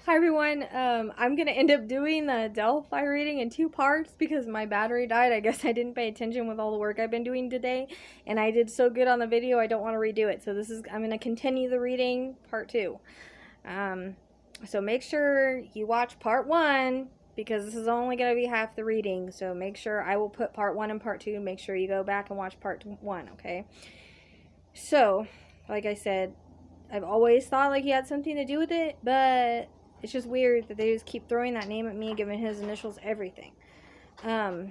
Hi everyone. I'm gonna end up doing the Delphi reading in 2 parts because my battery died. I guess I didn't pay attention with all the work I've been doing today, and I did so good on the video. I don't want to redo it. So I'm gonna continue the reading, part 2. Um, so make sure you watch part 1 because this is only gonna be half the reading. So make sure I will put part 1 and part 2. Make sure you go back and watch part 1. Okay. So, like I said, I've always thought like he had something to do with it, but it's just weird that they just keep throwing that name at me, giving his initials everything. Because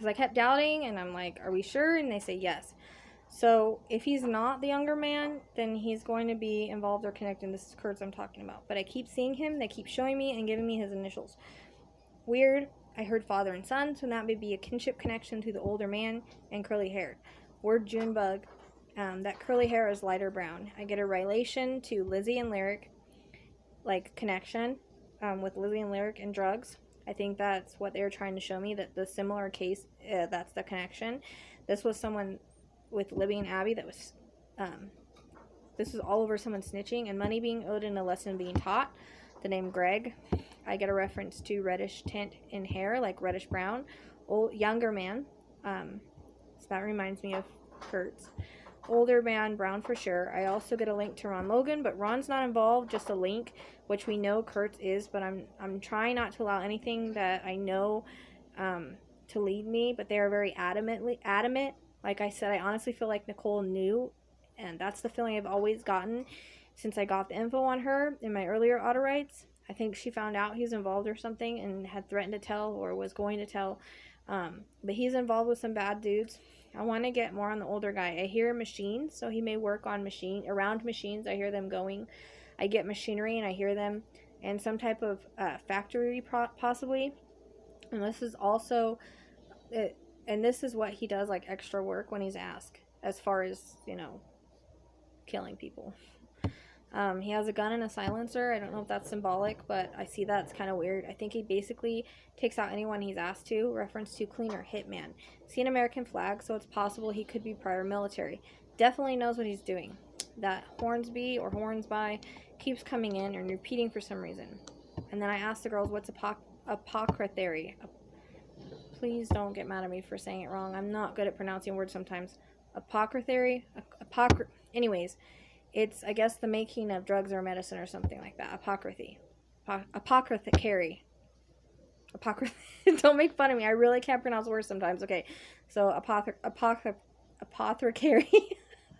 I kept doubting, and I'm like, are we sure? And they say yes. So if he's not the younger man, then he's going to be involved or connected. This is Kurtz I'm talking about. But I keep seeing him. They keep showing me and giving me his initials. Weird. I heard father and son, so that may be a kinship connection to the older man and curly hair. Word Junebug. That curly hair is lighter brown. I get a relation to Lizzie and Lyric, like connection with Lizzie and Lyric and drugs. I think that's what they were trying to show me, that the similar case, that's the connection. This was someone with Libby and Abby that was, this is all over someone snitching and money being owed and a lesson being taught. The name Greg. I get a reference to reddish tint in hair, like reddish brown. Younger man. So that reminds me of Kurtz. Older man, brown for sure. I also get a link to Ron Logan, but Ron's not involved, just a link, which we know Kurtz is, but I'm trying not to allow anything that I know to lead me, but they are very adamant. Like I said, I honestly feel like Nicole knew, and that's the feeling I've always gotten since I got the info on her in my earlier auto rights. I think she found out he's involved or something and had threatened to tell or was going to tell. But he's involved with some bad dudes. I want to get more on the older guy. I hear machines, so he may work on around machines. I hear them going. I get machinery and I hear them, and some type of factory possibly. And this is also, and this is what he does, like extra work when he's asked, as far as, killing people. He has a gun and a silencer. I don't know if that's symbolic, but I see that's kind of weird. I think he basically takes out anyone he's asked to. Reference to cleaner hitman. See an American flag, so it's possible he could be prior military. Definitely knows what he's doing. That Hornsby or Hornsby keeps coming in and repeating for some reason. And then I asked the girls, what's apocryphary? Please don't get mad at me for saying it wrong. I'm not good at pronouncing words sometimes. Apocryphary? Anyways. It's, I guess, the making of drugs or medicine or something like that. Apocrithary. Don't make fun of me. I really can't pronounce words sometimes. Okay. So, apothecary.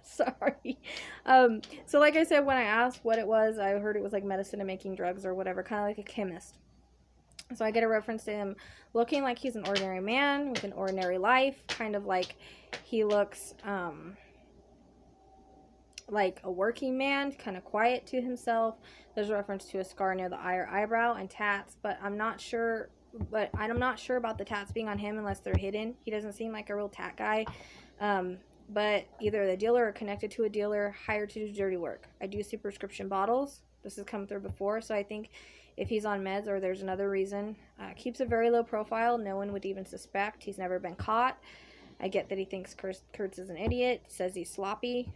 Sorry. So like I said, when I asked what it was, I heard it was like medicine and making drugs or whatever. Kind of like a chemist. So I get a reference to him looking like he's an ordinary man with an ordinary life. Kind of like he looks, like a working man, kind of quiet to himself. There's a reference to a scar near the eye or eyebrow and tats, but I'm not sure about the tats being on him unless they're hidden. He doesn't seem like a real tat guy. But either the dealer or connected to a dealer, hired to do dirty work. I do see prescription bottles. This has come through before, so I think if he's on meds or there's another reason. Keeps a very low profile. No one would even suspect. He's never been caught. I get that he thinks Kurtz is an idiot. Says he's sloppy.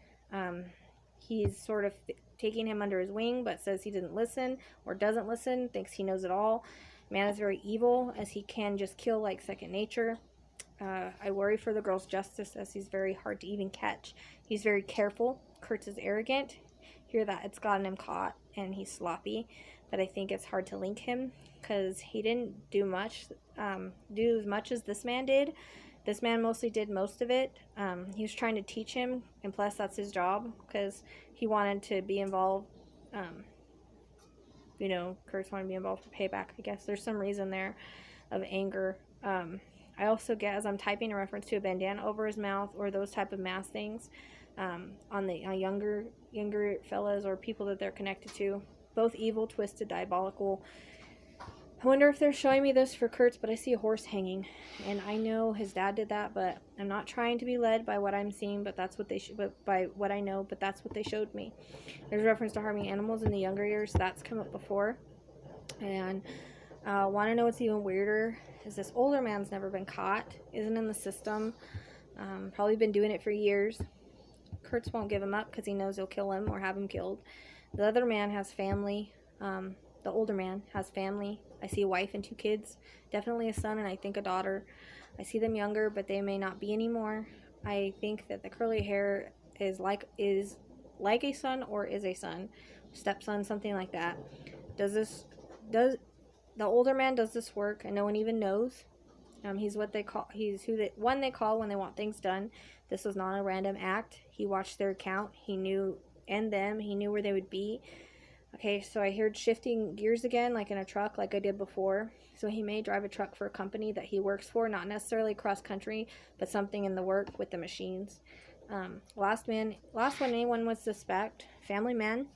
He's sort of taking him under his wing, but says he didn't listen or doesn't listen, thinks he knows it all. Man is very evil, as he can just kill like second nature. I worry for the girl's justice, as he's very hard to even catch. He's very careful. Kurtz is arrogant. Hear that it's gotten him caught, and he's sloppy. But I think it's hard to link him, because he didn't do as much as this man did. This man mostly did most of it. He was trying to teach him, and plus that's his job, because he wanted to be involved. Kurtz wanted to be involved for payback, I guess. There's some reason there of anger. I also get, as I'm typing, a reference to a bandana over his mouth or those type of mask things on the younger fellas or people that they're connected to. Both evil, twisted, diabolical. I wonder if they're showing me this for Kurtz, but I see a horse hanging, and I know his dad did that, but I'm not trying to be led by what I'm seeing, but that's what by what I know, but that's what they showed me. There's a reference to harming animals in the younger years. That's come up before, and want to know what's even weirder is this older man's never been caught, isn't in the system, probably been doing it for years. Kurtz won't give him up because he knows he'll kill him or have him killed. The other man has family. The older man has family. I see a wife and 2 kids. Definitely a son and I think a daughter. I see them younger, but they may not be anymore. I think that the curly hair is like a son or is a son, stepson, something like that. Does the older man does this work and no one even knows? He's one they call when they want things done. This was not a random act. He watched their account. He knew he knew where they would be. Okay, so I heard shifting gears again, like in a truck, like I did before. So he may drive a truck for a company that he works for, not necessarily cross country, but something in the work with the machines. Last one anyone would suspect, family man.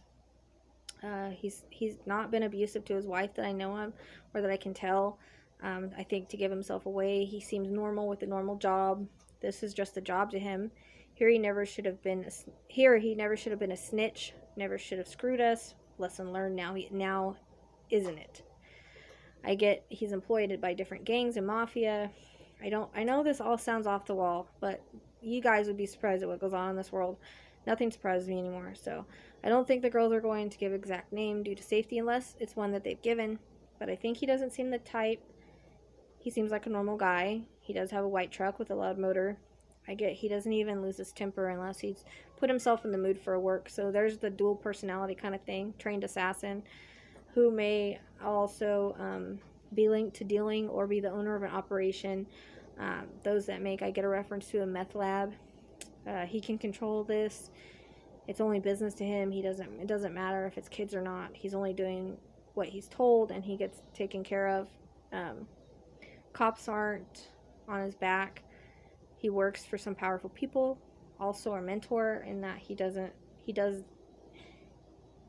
He's not been abusive to his wife that I know of, or that I can tell. I think to give himself away, he seems normal with a normal job. This is just a job to him. Here he never should have been a snitch. Never should have screwed us. Lesson learned. Now isn't it? I get he's employed by different gangs and mafia. I know this all sounds off the wall, but you guys would be surprised at what goes on in this world. Nothing surprises me anymore. So I don't think the girls are going to give exact name due to safety unless it's one that they've given. But I think he doesn't seem the type. He seems like a normal guy. He does have a white truck with a loud motor. I get he doesn't even lose his temper unless he's put himself in the mood for work. So there's the dual personality kind of thing. Trained assassin who may also be linked to dealing or be the owner of an operation. Those that make, I get a reference to a meth lab. He can control this. It's only business to him. It doesn't matter if it's kids or not. He's only doing what he's told and he gets taken care of. Cops aren't on his back. He works for some powerful people, also a mentor in that he does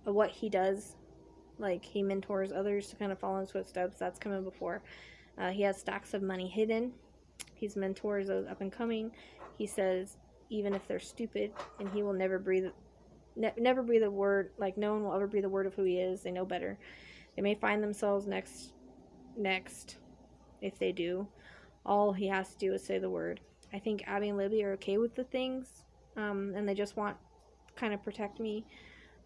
what he does, like he mentors others to kind of follow in his footsteps. That's coming before. He has stacks of money hidden. He's mentors those up and coming. He says even if they're stupid, and he will never breathe a word, like no one will ever breathe a word of who he is. They know better. They may find themselves next. If they do, all he has to do is say the word. I think Abby and Libby are okay with the things, and they just want to kind of protect me,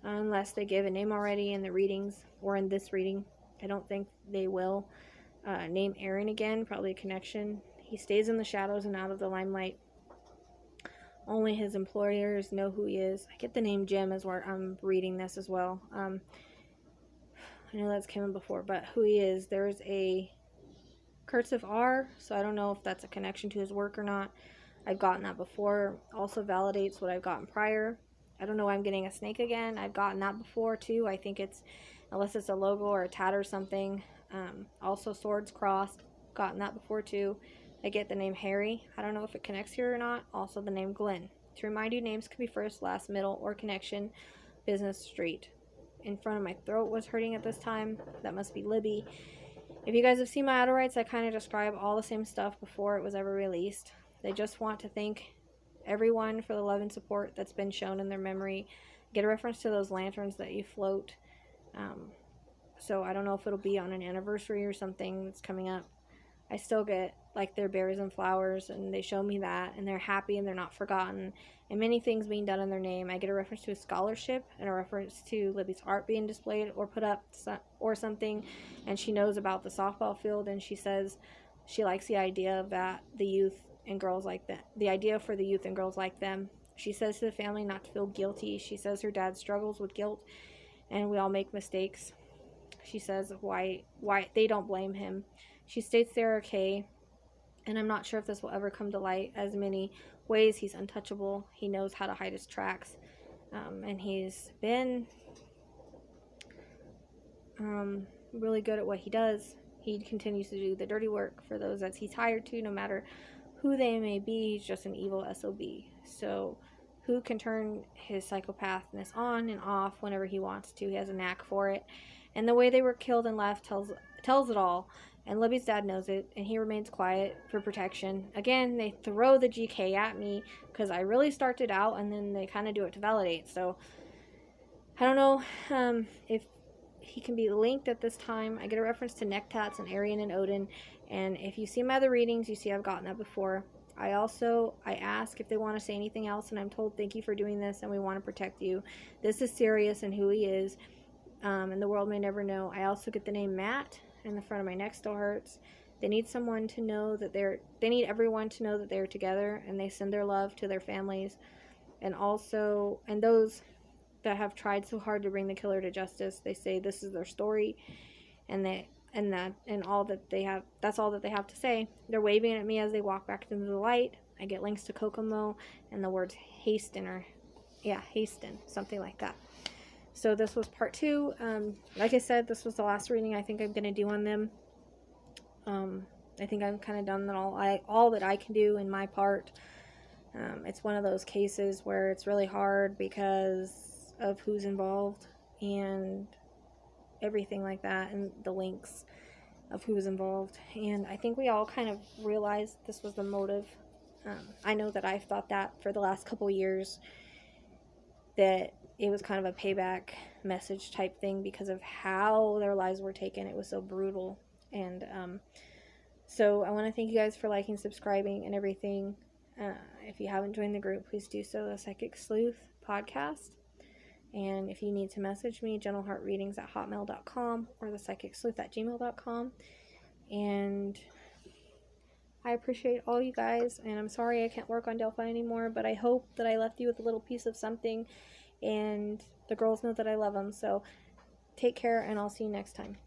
unless they give a name already in the readings or in this reading. I don't think they will. Name Aaron again, probably a connection. He stays in the shadows and out of the limelight. Only his employers know who he is. I get the name Jim as where I'm reading this as well. I know that's came before, but who he is, there's a cursive R, so I don't know if that's a connection to his work or not. I've gotten that before. Also validates what I've gotten prior. I don't know why I'm getting a snake again. I've gotten that before too. I think it's, unless it's a logo or a tat or something. Also swords crossed. Gotten that before too. I get the name Harry. I don't know if it connects here or not. Also the name Glenn. To remind you, names can be first, last, middle, or connection. Business street. In front of my throat was hurting at this time. That must be Libby. If you guys have seen my auto writes, I kind of describe all the same stuff before it was ever released. They just want to thank everyone for the love and support that's been shown in their memory. Get a reference to those lanterns that you float. So I don't know if it'll be on an anniversary or something that's coming up. I still get like their berries and flowers, and they show me that, and they're happy and they're not forgotten, and many things being done in their name. I get a reference to a scholarship and a reference to Libby's art being displayed or put up or something, and she knows about the softball field, and she says she likes the idea of that, the youth and girls like that, the idea for the youth and girls like them. She says to the family not to feel guilty. She says her dad struggles with guilt, and we all make mistakes. She says why they don't blame him. She states they're okay, and I'm not sure if this will ever come to light. As many ways, he's untouchable. He knows how to hide his tracks, and he's been really good at what he does. He continues to do the dirty work for those that he's hired to, no matter who they may be. He's just an evil SOB. So who can turn his psychopathness on and off whenever he wants to? He has a knack for it. And the way they were killed and left tells it all. And Libby's dad knows it, and he remains quiet for protection. Again, they throw the GK at me because I really started out, and then they kind of do it to validate. So I don't know if he can be linked at this time. I get a reference to neck tats and Arian and Odin. And if you see my other readings, you see I've gotten that before. I ask if they want to say anything else, and I'm told, thank you for doing this, and we want to protect you. This is serious and who he is, and the world may never know. I also get the name Matt, and the front of my neck still hurts. They need someone to know that they need everyone to know that they're together, and they send their love to their families, and those that have tried so hard to bring the killer to justice. They say this is their story, and all that they have, that's all that they have to say. They're waving at me as they walk back into the light. I get links to Kokomo and the words Hasten, something like that. So this was part 2. Like I said, this was the last reading I think I'm going to do on them. I think I've kind of done all that I can do in my part. It's one of those cases where it's really hard because of who's involved and everything like that, and the links of who's involved. And I think we all kind of realized this was the motive. I know that I've thought that for the last couple years, that it was kind of a payback message type thing because of how their lives were taken. It was so brutal. And so I want to thank you guys for liking, subscribing, and everything. If you haven't joined the group, please do so. The Psychic Sleuth podcast. And if you need to message me, gentleheartreadings@hotmail.com or thepsychicsleuth@gmail.com. And I appreciate all you guys, and I'm sorry I can't work on Delphi anymore, but I hope that I left you with a little piece of something, and the girls know that I love them. So take care, and I'll see you next time.